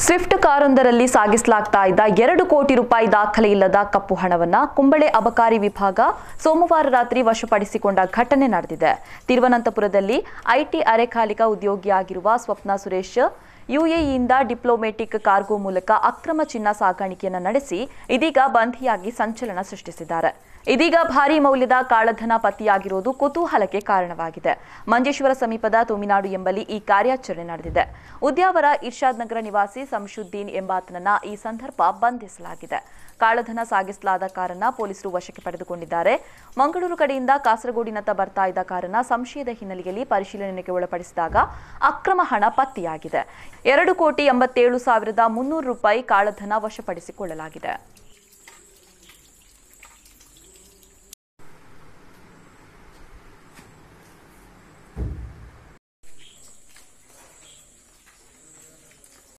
Swift ಕಾರೊಂದರಲ್ಲಿ ಸಾಗಿಸಲಾಗ್ತಾ ಇದ್ದ 2 ಕೋಟಿ ರೂಪಾಯಿ ದಾಖಲೆ ಇಲ್ಲದ ಕಪ್ಪು ಹಣವನ್ನ ಕುಂಬಳೆ ಅಬಕಾರಿ ವಿಭಾಗ ಸೋಮವಾರ ರಾತ್ರಿ ವಶಪಡಿಸಿಕೊಂಡ ಘಟನೆ ನಡೆದಿದೆ. ತಿರುವನಂತಪುರದಲ್ಲಿ ಐಟಿ ಅರೆಕಾಲಿಕ ಉದ್ಯೋಗಿಯಾಗಿರುವ ಸ್ವಪ್ನ ಸುರೇಶ್ ಯುಎಇಯಿಂದ ಡಿಪ್ಲೊಮ್ಯಾಟಿಕ್ ಕಾರ್ಗೋ ಮೂಲಕ ಅಕ್ರಮ ಚಿನ್ನ ಸಾಗಾಣಿಕೆಯನ್ನು ನಡೆಸಿ ಇದೀಗ ಬಂಧಿಯಾಗಿ ಸಂಚಲನ ಸೃಷ್ಟಿಸಿದ್ದಾರೆ. ಇದೀಗ ಭಾರೀ ಮೌಲ್ಯದ ಕಾಳಧನ ಪತ್ತೆಯಾಗಿರುವುದು ಕುತೂಹಲಕ್ಕೆ ಕಾರಣವಾಗಿದೆ. ಮಂಜೇಶ್ವರ ಸಮೀಪದ ತುಮಿನಾಡು ಎಂಬಲ್ಲಿ ಈ ಕಾರ್ಯಾಚರಣೆ ನಡೆದಿದೆ. ಉದ್ಯಾವರ ಇರ್ಷಾದ್ ನಗರ ನಿವಾಸಿ ಸಂಶುದ್ದೀನ್ ಎಂಬಾತನನ್ನ ಈ ಸಂದರ್ಭ ಬಂಧಿಸಲಾಗಿದೆ. ಕಾಳಧನ ಸಾಗಿಸಲಾದ ಕಾರನ್ನ ಪೊಲೀಸರು ವಶಕ್ಕೆ ಪಡೆದುಕೊಂಡಿದ್ದಾರೆ. ಮಂಗಳೂರು ಕಡೆಯಿಂದ ಕಾಸರಗೋಡಿನತ್ತ ಬರ್ತಾ ಇದ್ದ ಕಾರನ್ನ ಸಂಶಯದ ಹಿನ್ನೆಲೆಯಲ್ಲಿ ಪರಿಶೀಲನೆಗೆ ಒಳಪಡಿಸಿದಾಗ ಅಕ್ರಮ ಹಣ ಪತ್ತೆಯಾಗಿದೆ. 2,87,300 ರೂಪಾಯಿ ಕಾಳಧನ ವಶಪಡಿಸಿಕೊಳ್ಳಲಾಗಿದೆ.